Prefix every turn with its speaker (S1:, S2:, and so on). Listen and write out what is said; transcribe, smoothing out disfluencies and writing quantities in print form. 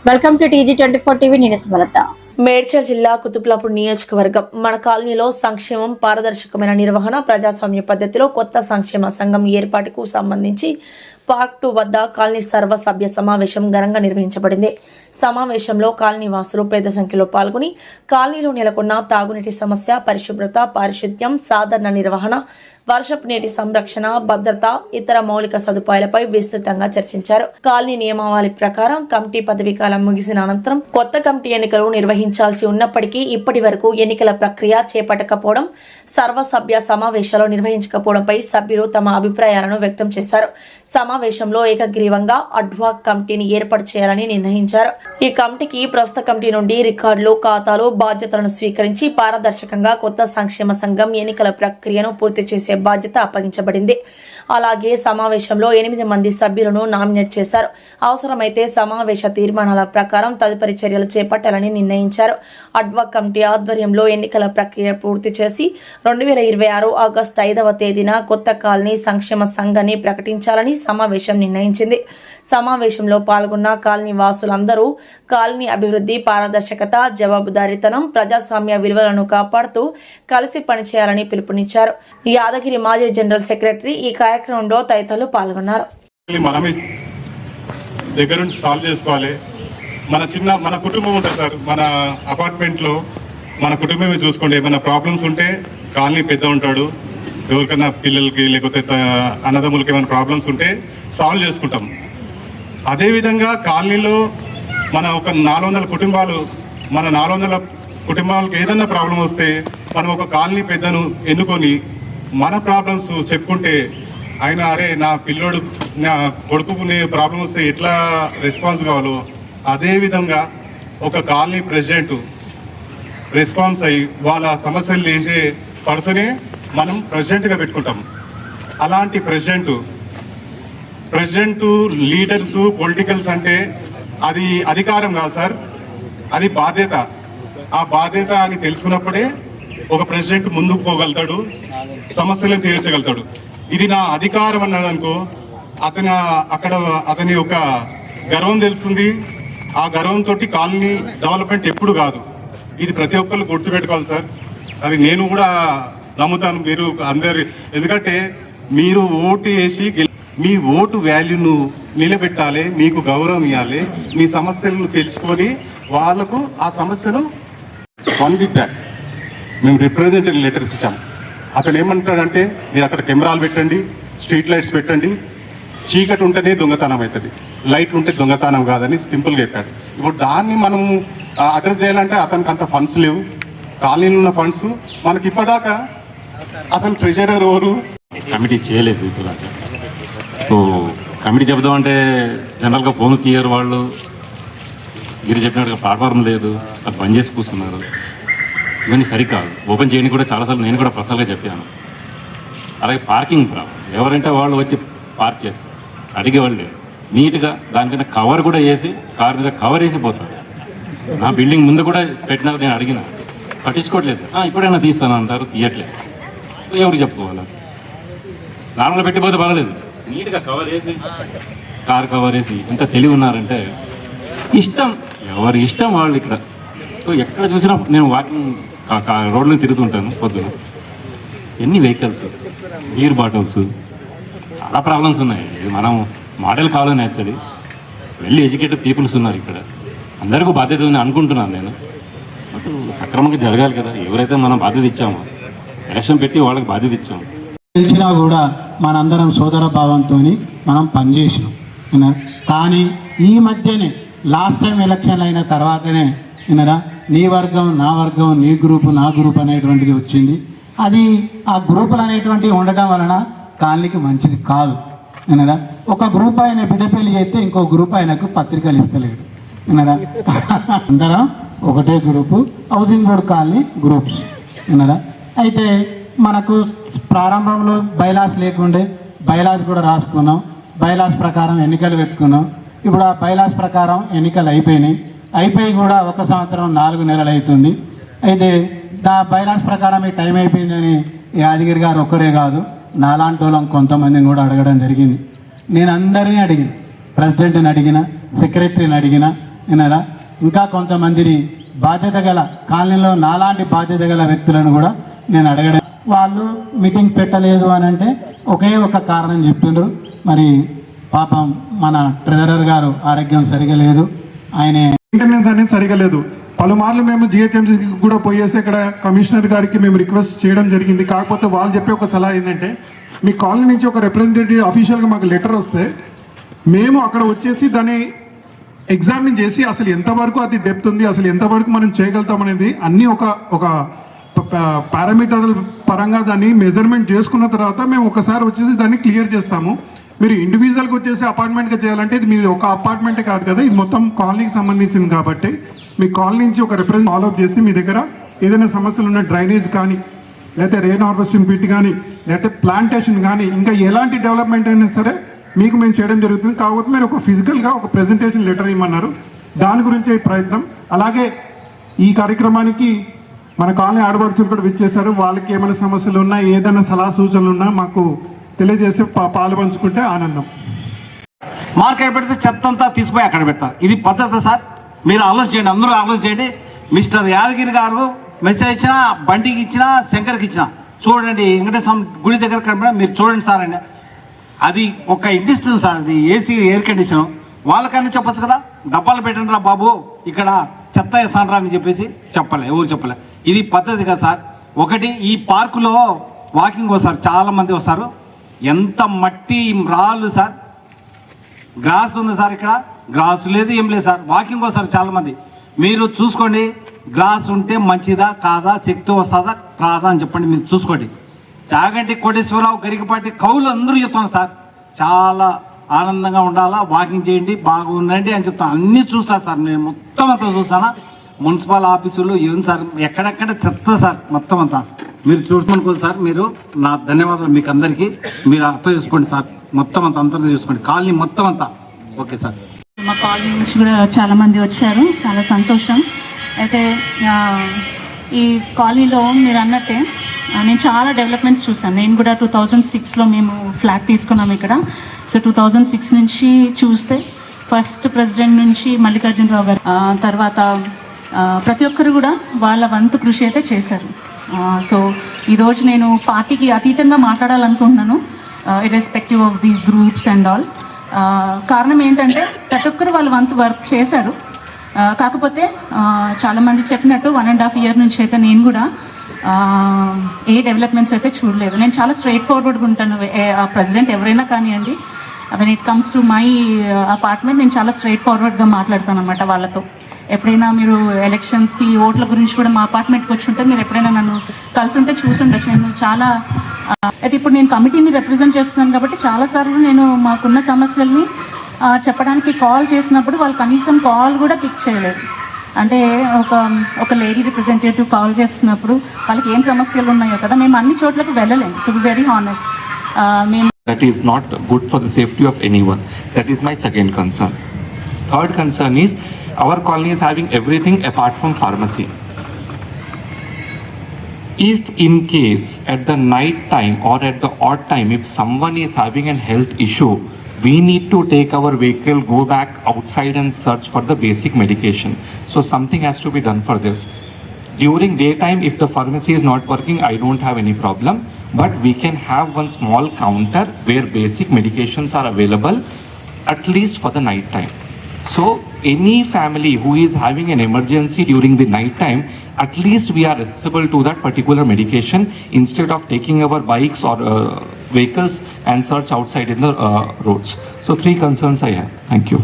S1: Welcome to TG24 TV. నేను సుమలత.
S2: మేడ్చల్ జిల్లా కుతుబ్లాపూర్ నియోజకవర్గం మన కాలనీలో సంక్షేమం, పారదర్శకమైన నిర్వహణ, ప్రజాస్వామ్య పద్ధతిలో కొత్త సంక్షేమ సంఘం ఏర్పాటుకు సంబంధించి పార్క్ 2 వద్ద కాలనీ సర్వ సభ్య సమావేశం ఘనంగా నిర్వహించబడింది. సమావేశంలో కాలనీ వాసులు పెద్ద సంఖ్యలో పాల్గొని కాలనీలో నెలకొన్న తాగునీటి సమస్య, పరిశుభ్రత, పారిశుద్ధ్యం, సాధారణ నిర్వహణ, వర్షపు నీటి సంరక్షణ, భద్రత, ఇతర మౌలిక సదుపాయాలపై విస్తృతంగా చర్చించారు. కాలనీ నియమావళి ప్రకారం కమిటీ పదవీ కాలం ముగిసిన అనంతరం కొత్త కమిటీ ఎన్నికలు నిర్వహించాల్సి ఉన్నప్పటికీ ఇప్పటి వరకు ఎన్నికల ప్రక్రియ చేపట్టకపోవడం, సర్వసభ్య సమావేశాలు నిర్వహించకపోవడంపై సభ్యులు తమ అభిప్రాయాలను వ్యక్తం చేశారు. సమావేశంలో ఏకగ్రీవంగా అడ్వాక్ కమిటీని ఏర్పాటు చేయాలని నిర్ణయించారు. ఈ కమిటీకి ప్రస్తుత కమిటీ నుండి రికార్డులు, ఖాతాలు, బాధ్యతలను స్వీకరించి పారదర్శకంగా కొత్త సంక్షేమ సంఘం ఎన్నికల ప్రక్రియను పూర్తి చేసే బాధ్యత అప్పగించబడింది. అలాగే సమావేశంలో 8 మంది సభ్యులను నామినేట్ చేశారు. అవసరమైతే సమావేశ తీర్మానాల ప్రకారం తదుపరి చర్యలు చేపట్టాలని నిర్ణయించారు. అడ్వాక్ కమిటీ ఆధ్వర్యంలో ఎన్నికల ప్రక్రియ పూర్తి చేసి 2026 ఆగస్టు 5వ తేదీన కొత్త కాలనీ సంక్షేమ సంఘాన్ని ప్రకటించాలని సమావేశం నిర్ణయించింది. సమావేశంలో పాల్గొన్న కాలనీ వాసులందరూ కాలనీ అభివృద్ధి, పారదర్శకత, జవాబుదారీతనం, ప్రజాస్వామ్య విలువలను కాపాడుతూ కలిసి పనిచేయాలని పిలుపునిచ్చారు. యాదగిరి మాజీ జనరల్ సెక్రటరీ ఈ కార్యక్రమంలో తదితరులు పాల్గొన్నారు.
S3: మనమే దగ్గర నుంచి సాల్వ్ చేసుకోవాలి. మన కుటుంబం ఉంటుంది సార్, మన అపార్ట్మెంట్లో మన కుటుంబమే చూసుకోండి. ఏమైనా ప్రాబ్లమ్స్ ఉంటే కాలనీ పెద్ద ఉంటాడు, ఎవరికైనా పిల్లలకి లేకపోతే అన్నదమ్ములకి ఏమైనా ప్రాబ్లమ్స్ ఉంటే సాల్వ్ చేసుకుంటాం. అదేవిధంగా కాలనీలో మన ఒక 400 కుటుంబాలు, మన 400 కుటుంబాలకు ఏదైనా ప్రాబ్లం వస్తే మనం ఒక కాలనీ పెద్దను ఎన్నుకొని మన ప్రాబ్లమ్స్ చెప్పుకుంటే ఆయన అరే నా పిల్లోడు, నా కొడుకునే ప్రాబ్లం వస్తే ఎట్లా రెస్పాన్స్ కావాలో అదేవిధంగా ఒక కాలనీ ప్రెసిడెంట్ రెస్పాన్స్ అయ్యి వాళ్ళ సమస్యలు చేసే పర్సనే మనం ప్రెసిడెంట్గా పెట్టుకుంటాం. అలాంటి ప్రెసిడెంట్ లీడర్స్, పొలిటికల్స్ అంటే అది అధికారం కాదు సార్, అది బాధ్యత. ఆ బాధ్యత అని తెలుసుకున్నప్పుడే ఒక ప్రెసిడెంట్ ముందుకు పోగలుగుతాడు, సమస్యలను తీర్చగలుగుతాడు. ఇది నా అధికారం అన్నాడు అనుకో, అతని యొక్క గర్వం తెలుస్తుంది. ఆ గర్వంతో కాలనీ డెవలప్మెంట్ ఎప్పుడు కాదు. ఇది ప్రతి ఒక్కరు గుర్తుపెట్టుకోవాలి సార్. అది నేను కూడా నమ్ముతాను. మీరు అందరు, ఎందుకంటే మీరు ఓటు వేసి మీ ఓటు వాల్యూను నిలబెట్టాలి, మీకు గౌరవం ఇవ్వాలి, మీ సమస్యలను తెలుసుకొని వాళ్ళకు ఆ సమస్యను 1 వీక్ బ్యాక్ మేము రిప్రజెంటేటివ్ లెటర్స్ ఇచ్చాం. అతను ఏమంటాడంటే మీరు అక్కడ కెమెరాలు పెట్టండి, స్ట్రీట్ లైట్స్ పెట్టండి, చీకటి ఉంటేనే దొంగతనం అవుతుంది, లైట్ ఉంటే దొంగతనం కాదని సింపుల్గా చెప్పాడు. ఇప్పుడు దాన్ని మనం అడ్రస్ చేయాలంటే అతనికి అంత ఫండ్స్ లేవు. కాలనీలో ఉన్న ఫండ్స్ మనకి ఇప్పటిదాకా అసలు ట్రెజరర్ ఎవరు
S4: కమిటీ చేయలేదు ఇప్పుడు. సో కమిటీ చెప్దామంటే జనరల్గా ఫోన్ తీయరు వాళ్ళు. గిరి చెప్పినట్టుగా ప్లాట్ఫామ్ లేదు, అది బంద్ చేసి కూర్చున్నారు. ఇవన్నీ సరికాదు. ఓపెన్ చేయని కూడా చాలాసార్లు నేను కూడా పర్సనల్గా చెప్పాను. అలాగే పార్కింగ్ ప్రాబ్లం, ఎవరంటే వాళ్ళు వచ్చి పార్క్ చేస్తారు, అడిగేవాళ్ళు నీట్గా దాని మీద కవర్ కూడా వేసి కారు మీద కవర్ వేసిపోతారు. నా బిల్డింగ్ ముందు కూడా పెట్టినారు, నేను అడిగిన పట్టించుకోవట్లేదు. ఇప్పుడైనా తీస్తాను అంటారు, తీయట్లేదు. సో ఎవరు చెప్పుకోవాలి? నార్మల్గా పెట్టిపోతే పర్వాలేదు, నీట్గా కవర్ వేసి కారు కవర్ వేసి ఎంత తెలివి ఉన్నారంటే ఇష్టం, ఎవరి ఇష్టం వాళ్ళు ఇక్కడ. సో ఎక్కడ చూసినా నేను వాకింగ్ రోడ్లో తిరుగుతుంటాను పొద్దున. ఎన్ని వెహికల్స్, బీర్ బాటిల్స్, చాలా ప్రాబ్లమ్స్ ఉన్నాయి. ఇది మనం మోడల్ కావాలని యాక్చువల్లీ వెళ్ళి ఎడ్యుకేటెడ్ పీపుల్స్ ఉన్నారు ఇక్కడ. అందరికీ బాధ్యత ఉంది అనుకుంటున్నాను నేను. బట్ సక్రమంగా జరగాలి కదా. ఎవరైతే మనం బాధ్యత ఇచ్చామో, ఎలక్షన్ పెట్టి వాళ్ళకి బాధ్యత ఇచ్చాము.
S5: తెలిసినా కూడా మనందరం సోదర భావంతో మనం పనిచేసినాం. కానీ ఈ మధ్యనే లాస్ట్ టైం ఎలక్షన్లు అయిన తర్వాతనే వినరా నీ వర్గం నా వర్గం, నీ గ్రూపు నా గ్రూప్ అనేటువంటిది వచ్చింది. అది ఆ గ్రూపులు అనేటువంటివి ఉండటం వలన కాలనీకి మంచిది కాదు. వినరా ఒక గ్రూప్ ఆయన బిడ్డ పెళ్లి చేస్తే ఇంకో గ్రూప్ ఆయనకు పత్రికలు ఇస్తలేడు. వినరా అందరం ఒకటే group, housing board colony groups. వినరా అయితే మనకు ప్రారంభంలో బైలాస్ లేకుండే, బైలాస్ కూడా రాసుకున్నాం. బైలాస్ ప్రకారం ఎన్నికలు పెట్టుకున్నాం. ఇప్పుడు ఆ బైలాస్ ప్రకారం ఎన్నికలు అయిపోయి కూడా 1 సంవత్సరం 4 నెలలు అవుతుంది. అయితే బైలాస్ ప్రకారం ఈ టైం అయిపోయిందని యాదగిరి గారు ఒక్కరే కాదు, నాలాంటి వాళ్ళం కొంతమందిని కూడా అడగడం జరిగింది. నేను అందరినీ అడిగిన, ప్రెసిడెంట్ని అడిగిన, సెక్రటరీని అడిగిన, విన్నారా ఇంకా కొంతమందిని బాధ్యత గల కాలనీలో నాలాంటి బాధ్యత గల వ్యక్తులను కూడా నేను అడగడం, వాళ్ళు మీటింగ్ పెట్టలేదు అని అంటే ఒకే ఒక కారణం చెప్పిండ్రు, మరి పాపం మన ట్రెజరర్ గారు ఆరోగ్యం సరిగా లేదు, ఆయన
S6: మెయింటెనెన్స్ అనేది సరిగా లేదు. పలుమార్లు మేము జిహెచ్ఎంసీకి కూడా పోయేసి ఇక్కడ కమిషనర్ గారికి మేము రిక్వెస్ట్ చేయడం జరిగింది. కాకపోతే వాళ్ళు చెప్పే ఒక సలహా ఏంటంటే, మీ కాలనీ నుంచి ఒక రిప్రజెంటేటివ్ అఫీషియల్గా మాకు లెటర్ వస్తే మేము అక్కడ వచ్చేసి దాన్ని ఎగ్జామిన్ చేసి అసలు ఎంతవరకు అది డెప్త్ ఉంది, అసలు ఎంతవరకు మనం చేయగలుగుతాం అనేది అన్నీ ఒక పారామీటర్ పరంగా దాన్ని మెజర్మెంట్ చేసుకున్న తర్వాత మేము ఒకసారి వచ్చేసి దాన్ని క్లియర్ చేస్తాము. మీరు ఇండివిజువల్గా వచ్చేసి అపార్ట్మెంట్గా చేయాలంటే ఇది మీది ఒక అపార్ట్మెంటే కాదు కదా, ఇది మొత్తం కాలనీకి సంబంధించింది కాబట్టి మీ కాలనీ నుంచి ఒక రిప్రజెంట్ ఫాలోఅప్ చేసి మీ దగ్గర ఏదైనా సమస్యలు ఉన్న డ్రైనేజ్ కానీ, లేకపోతే రెయిన్ హార్వెస్టింగ్ పిట్ కానీ, లేకపోతే ప్లాంటేషన్ కానీ, ఇంకా ఎలాంటి డెవలప్మెంట్ అయినా సరే మీకు మేము చేయడం జరుగుతుంది. కాకపోతే మీరు ఒక ఫిజికల్గా ఒక ప్రెజెంటేషన్ లెటర్ ఇవ్వమన్నారు, దాని గురించే ప్రయత్నం. అలాగే ఈ కార్యక్రమానికి మన కాలనీ ఆడపడుచులు కూడా విచ్చేశారు. వాళ్ళకి ఏమైనా సమస్యలు ఉన్నా, ఏదైనా సలహా సూచనలు ఉన్నా మాకు తెలియజేసి పాలు పంచుకుంటే ఆనందం.
S7: మార్కెట్ పెడితే చెత్త అంతా తీసిపోయి అక్కడ పెడతారు. ఇది పద్ధతి సార్, మీరు ఆలోచన చేయండి, అందరూ ఆలోచన చేయండి. మిస్టర్ యాదగిరి గారు మెసేజ్ ఇచ్చినా, బండికి ఇచ్చినా, శంకర్కి ఇచ్చినా, చూడండి వెంకటేశ్వర గుడి దగ్గర కనబడ మీరు చూడండి సార్ అండి, అది ఒక ఇండిస్తుంది సార్, అది ఏసీ ఎయిర్ కండిషన్. వాళ్ళకన్నా చెప్పచ్చు కదా, డబ్బాలు పెట్టండి రా బాబు ఇక్కడ చెత్త వేస్తాను రా అని చెప్పేసి చెప్పలే, ఎవరు చెప్పలే. ఇది పద్ధతి కదా సార్. ఒకటి ఈ పార్కులో వాకింగ్ వస్తారు, చాలామంది వస్తారు, ఎంత మట్టి రాళ్ళు సార్, గ్రాస్ ఉంది సార్, ఇక్కడ గ్రాస్ లేదు ఏం లేదు సార్, వాకింగ్ వస్తారు చాలామంది. మీరు చూసుకోండి, గ్రాస్ ఉంటే మంచిదా కాదా, శక్తి వస్తుందా కాదా అని చెప్పండి, మీరు చూసుకోండి. చాగంటి కోటేశ్వరరావు, గరికపాటి కౌలు అందరూ చెప్తాను సార్, చాలా ఆనందంగా ఉండాలా, వాకింగ్ చేయండి, బాగుండండి అని చెప్తాను. అన్నీ చూస్తాను సార్, నేను మొత్తం అంతా చూస్తాను. మున్సిపల్ ఆఫీసులు ఏం సార్, ఎక్కడెక్కడ చెత్త సార్ మొత్తం అంతా మీరు చూసుకోండి సార్. మీరు నా ధన్యవాదాలు మీకు అందరికీ. మీరు అర్థం చేసుకోండి సార్, మొత్తం అంతా అంతా చూసుకోండి, కాలనీ మొత్తం అంతా. Okay sir.
S8: మా కాలనీ నుంచి కూడా చాలామంది వచ్చారు, చాలా సంతోషం. అయితే ఈ కాలనీలో మీరు అన్నట్టే నేను చాలా డెవలప్మెంట్స్ చూసాను. నేను కూడా 2006లో మేము ఫ్లాట్ తీసుకున్నాము ఇక్కడ. సో 2006 నుంచి చూస్తే ఫస్ట్ ప్రెసిడెంట్ నుంచి మల్లికార్జునరావు గారు, తర్వాత ప్రతి ఒక్కరు కూడా వాళ్ళ వంతు కృషి అయితే చేశారు. సో ఈరోజు నేను పార్టీకి అతీతంగా మాట్లాడాలనుకుంటున్నాను, irrespective of these groups and all. కారణం ఏంటంటే ప్రతి ఒక్కరు వాళ్ళ వంతు వర్క్ చేశారు. కాకపోతే చాలామంది చెప్పినట్టు 1.5 year నుంచి అయితే నేను కూడా ఏ డెవలప్మెంట్స్ అయితే చూడలేదు. నేను చాలా స్ట్రైట్ ఫార్వర్డ్గా ఉంటాను, ప్రెసిడెంట్ ఎవరైనా కానివ్వండి. When it comes to my apartment నేను చాలా స్ట్రైట్ ఫార్వర్డ్గా మాట్లాడతాను అన్నమాట వాళ్ళతో. ఎప్పుడైనా మీరు ఎలక్షన్స్కి ఓట్ల గురించి కూడా మా అపార్ట్మెంట్కి వచ్చి ఉంటే మీరు ఎప్పుడైనా నన్ను కలిసి ఉంటే చూసుండొచ్చు. నేను చాలా అయితే ఇప్పుడు నేను కమిటీని రిప్రజెంట్ చేస్తున్నాను కాబట్టి చాలాసార్లు నేను మాకున్న సమస్యల్ని చెప్పడానికి కాల్ చేసినప్పుడు వాళ్ళు కనీసం కాల్ కూడా పిక్ చేయలేదు. అంటే ఒక లేడీ రిప్రజెంటేటివ్ కాల్ చేస్తున్నప్పుడు వాళ్ళకి ఏం సమస్యలు ఉన్నాయో కదా, మేము అన్ని చోట్లకు వెళ్ళలేము, టు బి వెరీ హానెస్ట్. మేము
S9: That is not good for the safety of anyone. That is my second concern. Third concern is our colony is having everything apart from pharmacy. If in case at the night time or at the odd time, if someone is having a health issue, we need to take our vehicle, go back outside and search for the basic medication. So something has to be done for this. During daytime, if the pharmacy is not working, I don't have any problem. But we can have one small counter where basic medications are available, at least for the night time. So any family who is having an emergency during the night time, at least we are accessible to that particular medication instead of taking our bikes or vehicles and search outside in the roads. So 3 concerns I have. Thank you.